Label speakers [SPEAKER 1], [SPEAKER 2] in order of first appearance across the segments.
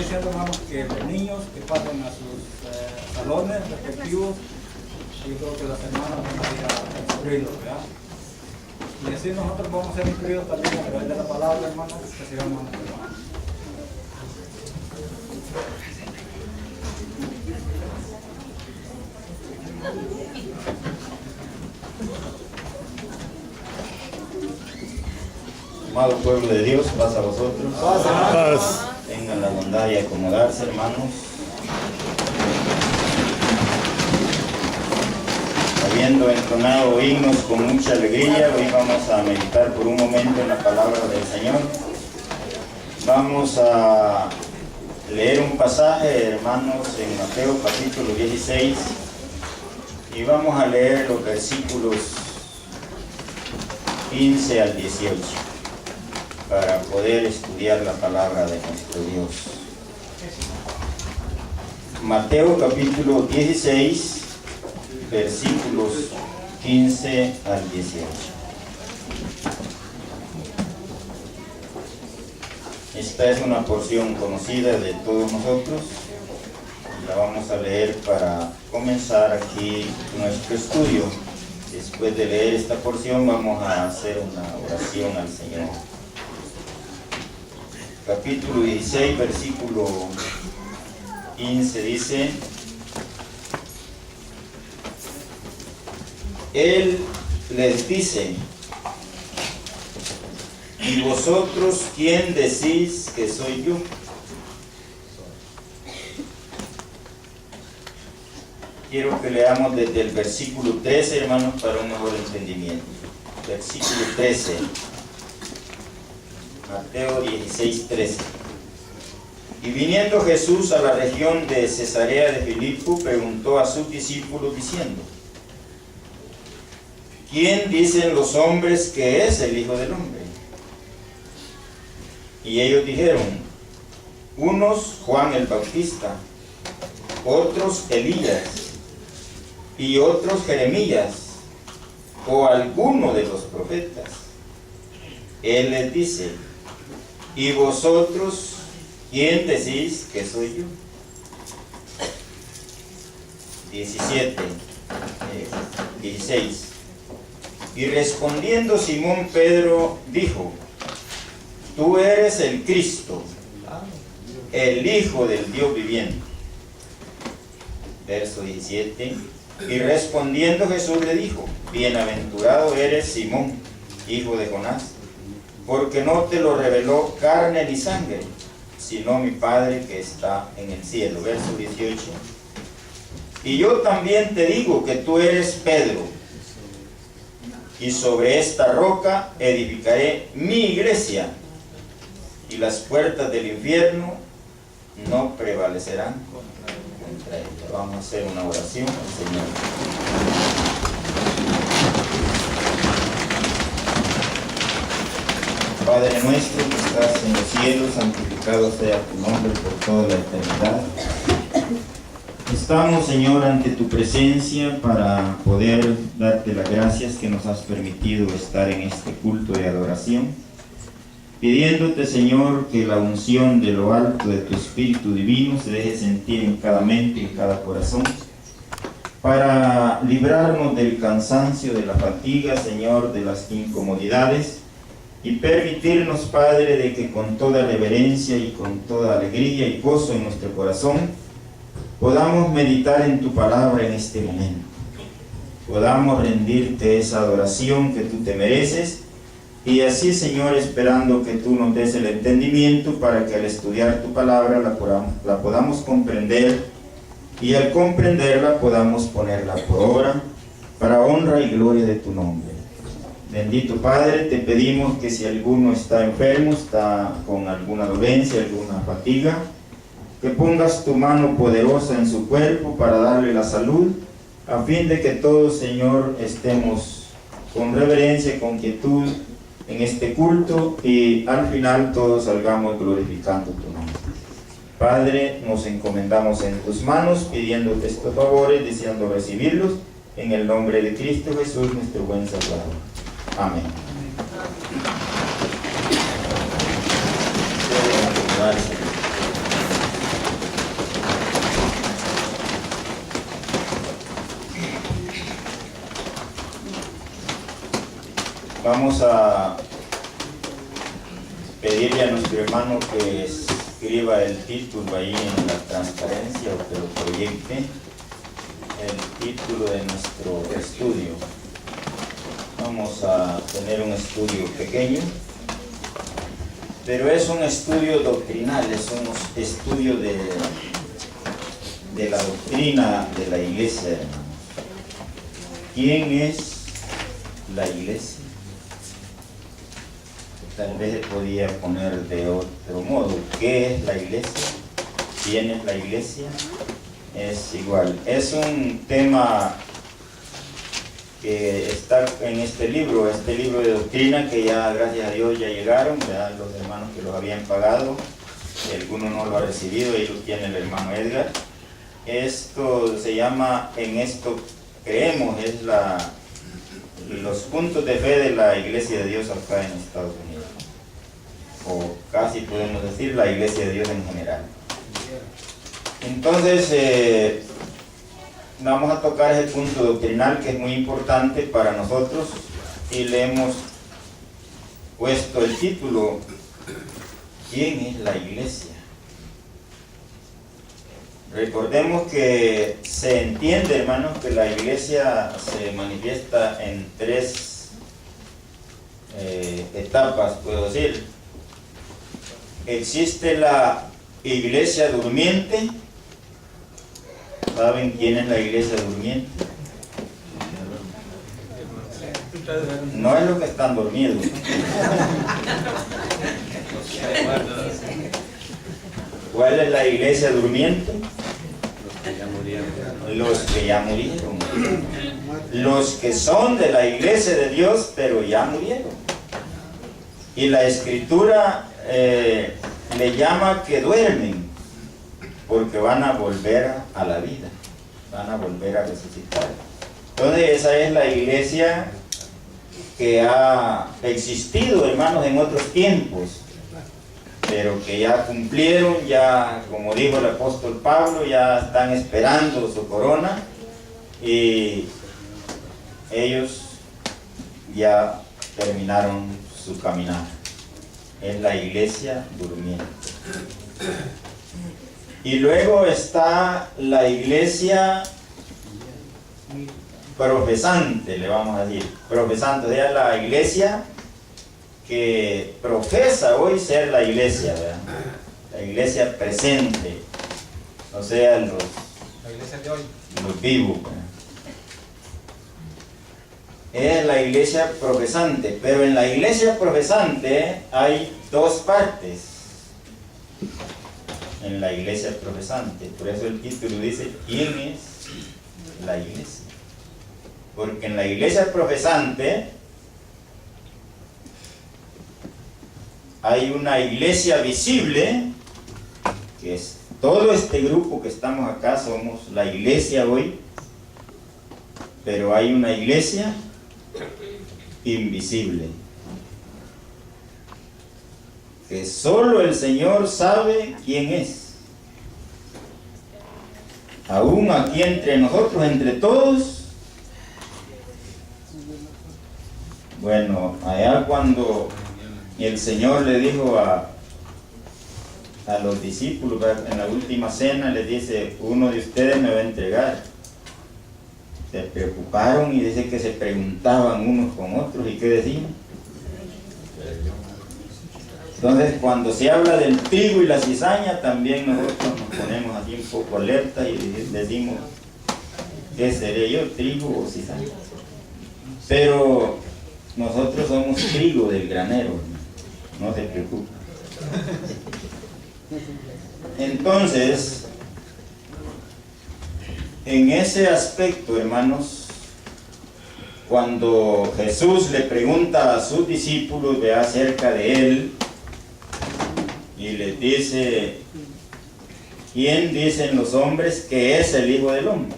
[SPEAKER 1] diciendo, hermanos, que los niños que pasen a sus salones respectivos, yo creo que las hermanas van a ir a instruirlos, ¿verdad? Y así nosotros vamos a ser instruidos también a través de la palabra, hermanos, que sigamos a nuestro hermano.
[SPEAKER 2] Amado pueblo de Dios, paz a vosotros.
[SPEAKER 3] Paz.
[SPEAKER 2] Tengan la bondad de acomodarse, hermanos. Habiendo entonado himnos con mucha alegría, hoy vamos a meditar por un momento en la palabra del Señor. Vamos a leer un pasaje, hermanos, en Mateo capítulo 16, y vamos a leer los versículos 15 al 18. Para poder estudiar la palabra de nuestro Dios. Mateo capítulo 16, versículos 15 al 18. Esta es una porción conocida de todos nosotros. La vamos a leer para comenzar aquí nuestro estudio. Después de leer esta porción vamos a hacer una oración al Señor. Capítulo 16, versículo 15 dice: Él les dice: ¿y vosotros quién decís que soy yo? Quiero que leamos desde el versículo 13, hermanos, para un mejor entendimiento. Versículo 13. Mateo 16, 13. Y viniendo Jesús a la región de Cesarea de Filipo, preguntó a sus discípulos diciendo: ¿quién dicen los hombres que es el Hijo del Hombre? Y ellos dijeron: unos Juan el Bautista, otros Elías, y otros Jeremías, o alguno de los profetas. Él les dice: ¿y vosotros quién decís que soy yo? 16. Y respondiendo Simón Pedro dijo: tú eres el Cristo, el Hijo del Dios viviente. Verso 17. Y respondiendo Jesús le dijo: bienaventurado eres Simón, hijo de Jonás, porque no te lo reveló carne ni sangre, sino mi Padre que está en el cielo. Verso 18. Y yo también te digo que tú eres Pedro, y sobre esta roca edificaré mi iglesia, y las puertas del infierno no prevalecerán contra ella. Vamos a hacer una oración al Señor. Padre nuestro que estás en los cielos, santificado sea tu nombre por toda la eternidad. Estamos, Señor, ante tu presencia para poder darte las gracias que nos has permitido estar en este culto de adoración, pidiéndote, Señor, que la unción de lo alto de tu Espíritu Divino se deje sentir en cada mente y en cada corazón, para librarnos del cansancio, de la fatiga, Señor, de las incomodidades, y permitirnos, Padre, de que con toda reverencia y con toda alegría y gozo en nuestro corazón podamos meditar en tu palabra en este momento, podamos rendirte esa adoración que tú te mereces, y así, Señor, esperando que tú nos des el entendimiento para que al estudiar tu palabra la podamos comprender, y al comprenderla podamos ponerla por obra para honra y gloria de tu nombre. Bendito Padre, te pedimos que si alguno está enfermo, está con alguna dolencia, alguna fatiga, que pongas tu mano poderosa en su cuerpo para darle la salud, a fin de que todos, Señor, estemos con reverencia y con quietud en este culto, y al final todos salgamos glorificando tu nombre. Padre, nos encomendamos en tus manos, pidiéndote estos favores, deseando recibirlos, en el nombre de Cristo Jesús, nuestro buen Salvador. Amén. Vamos a pedirle a nuestro hermano que escriba el título ahí en la transparencia, o que lo proyecte, el título de nuestro estudio. Vamos a tener un estudio pequeño, pero es un estudio doctrinal, es un estudio de la doctrina de la iglesia, hermanos. ¿Quién es la iglesia? Tal vez se podía poner de otro modo. ¿Qué es la iglesia? ¿Quién es la iglesia? Es igual. Es un tema que está en este libro de doctrina, que ya, gracias a Dios, ya llegaron, ya los hermanos que los habían pagado, y alguno no lo ha recibido, ahí lo tiene el hermano Edgar. Esto se llama En esto creemos, es los puntos de fe de la Iglesia de Dios acá en Estados Unidos, o casi podemos decir la Iglesia de Dios en general. Entonces vamos a tocar ese punto doctrinal que es muy importante para nosotros, y le hemos puesto el título: ¿quién es la iglesia? Recordemos que se entiende, hermanos, que la iglesia se manifiesta en tres etapas, puedo decir. Existe la iglesia durmiente. ¿Saben quién es la iglesia durmiente? No es los que están dormidos. ¿Cuál es la iglesia durmiente? Los que ya murieron. Los que son de la iglesia de Dios, pero ya murieron. Y la escritura le llama que duermen, porque van a volver a la vida, van a volver a resucitar. Entonces esa es la iglesia que ha existido, hermanos, en otros tiempos, pero que ya cumplieron, ya, como dijo el apóstol Pablo, ya están esperando su corona, y ellos ya terminaron su caminar. Es la iglesia durmiente. Y luego está la iglesia profesante, le vamos a decir. Profesante, o sea, la iglesia que profesa hoy ser la iglesia, ¿verdad? La iglesia presente, o sea, la iglesia de hoy, los vivos, ¿verdad? Es la iglesia profesante, pero en la iglesia profesante hay dos partes. En la iglesia profesante, por eso el título dice: ¿quién es la iglesia? Porque en la iglesia profesante hay una iglesia visible, que es todo este grupo que estamos acá, somos la iglesia hoy, pero hay una iglesia invisible, que solo el Señor sabe quién es. Aún aquí entre nosotros, entre todos, bueno, allá cuando el Señor le dijo a los discípulos en la última cena, les dice: uno de ustedes me va a entregar. Se preocuparon y dice que se preguntaban unos con otros, ¿y qué decían? Entonces, cuando se habla del trigo y la cizaña, también nosotros nos ponemos así un poco alerta y decimos: ¿qué seré yo, trigo o cizaña? Pero nosotros somos trigo del granero, no se preocupen. Entonces, en ese aspecto, hermanos, cuando Jesús le pregunta a sus discípulos de acerca de él, y les dice: ¿quién dicen los hombres que es el Hijo del Hombre?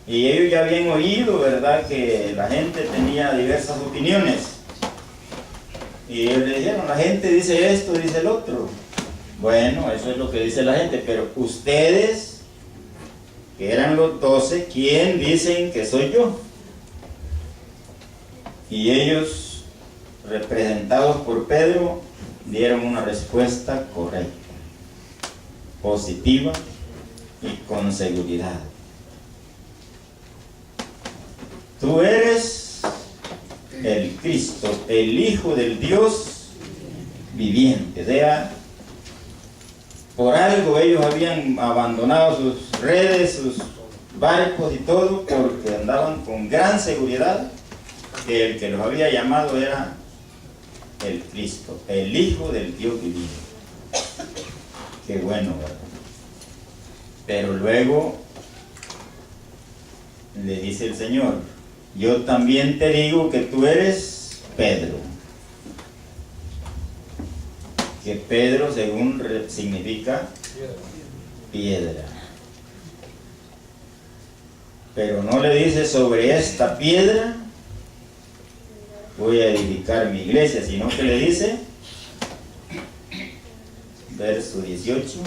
[SPEAKER 2] Y ellos ya habían oído, ¿verdad?, que la gente tenía diversas opiniones. Y ellos le dijeron: la gente dice esto, dice el otro. Bueno, eso es lo que dice la gente, pero ustedes, que eran los 12, ¿quién dicen que soy yo? Y ellos, representados por Pedro, dieron una respuesta correcta, positiva y con seguridad. Tú eres el Cristo, el Hijo del Dios viviente. O sea, por algo ellos habían abandonado sus redes, sus barcos y todo, porque andaban con gran seguridad que el que los había llamado era el Cristo, el Hijo del Dios viviente. Qué bueno, ¿verdad? Pero luego le dice el Señor: yo también te digo que tú eres Pedro. Que Pedro, según significa piedra. Pero no le dice: sobre esta piedra voy a edificar mi iglesia, sino que le dice, verso 18: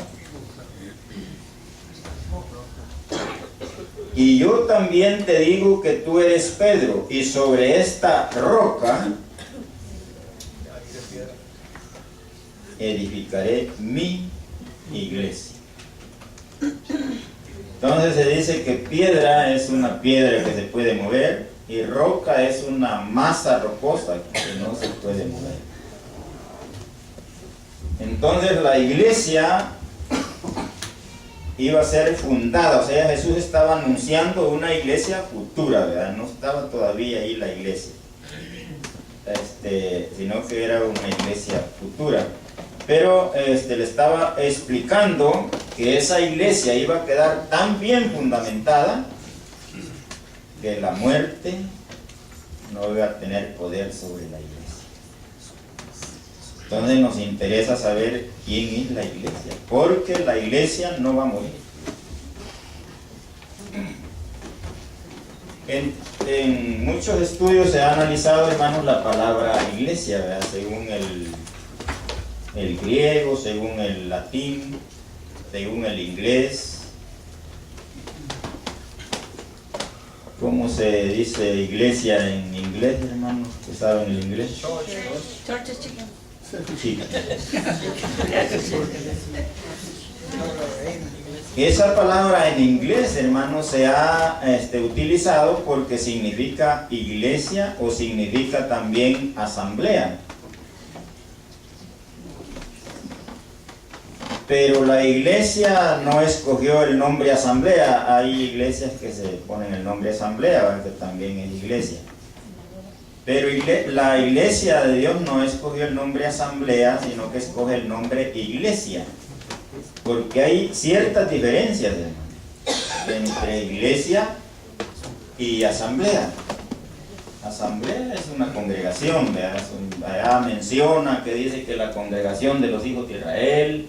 [SPEAKER 2] y yo también te digo que tú eres Pedro, y sobre esta roca edificaré mi iglesia. Entonces se dice que piedra es una piedra que se puede mover, y roca es una masa rocosa que no se puede mover. Entonces la iglesia iba a ser fundada, o sea, Jesús estaba anunciando una iglesia futura, ¿verdad? No estaba todavía ahí la iglesia, sino que era una iglesia futura. Pero le estaba explicando que esa iglesia iba a quedar tan bien fundamentada que la muerte no iba a tener poder sobre la iglesia. Entonces nos interesa saber quién es la iglesia, porque la iglesia no va a morir. En muchos estudios se ha analizado, hermanos, la palabra iglesia, ¿verdad? Según el griego, según el latín, según el inglés. ¿Cómo se dice iglesia en inglés, hermanos? ¿Que saben el inglés?
[SPEAKER 3] Church is chicken.
[SPEAKER 2] Chica. Esa palabra en inglés, hermanos, se ha utilizado porque significa iglesia o significa también asamblea. Pero la iglesia no escogió el nombre asamblea. Hay iglesias que se ponen el nombre asamblea, ¿verdad? Que también es iglesia. Pero la iglesia de Dios no escogió el nombre asamblea, sino que escoge el nombre iglesia. Porque hay ciertas diferencias, hermano, entre iglesia y asamblea. Asamblea es una congregación, ¿verdad? Allá menciona que dice que la congregación de los hijos de Israel,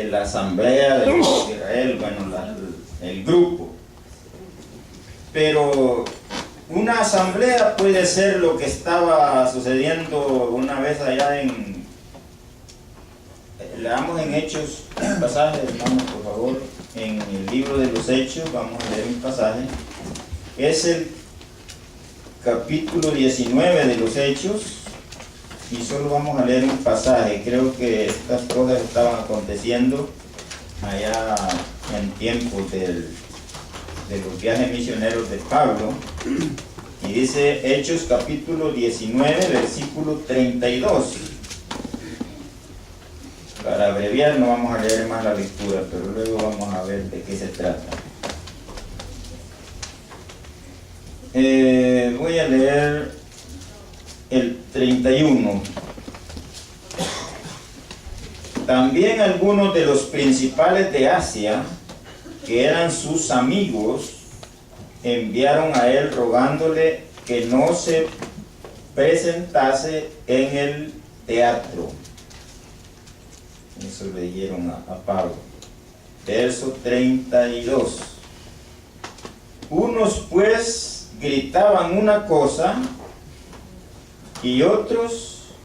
[SPEAKER 2] la asamblea de los hijos de Israel, bueno, el grupo. Pero una asamblea puede ser lo que estaba sucediendo una vez allá leamos en Hechos un pasaje, hermanos, por favor, en el libro de los Hechos. Vamos a leer un pasaje. Es el capítulo 19 de los Hechos, y solo vamos a leer un pasaje. Creo que estas cosas estaban aconteciendo allá en tiempos de los viajes misioneros de Pablo. Y dice Hechos capítulo 19, versículo 32. Para abreviar no vamos a leer más la lectura, pero luego vamos a ver de qué se trata. Voy a leer el 31. También algunos de los principales de Asia, que eran sus amigos, enviaron a él rogándole que no se presentase en el teatro. Eso le dijeron a Pablo. Verso 32. Unos pues gritaban una cosa y otros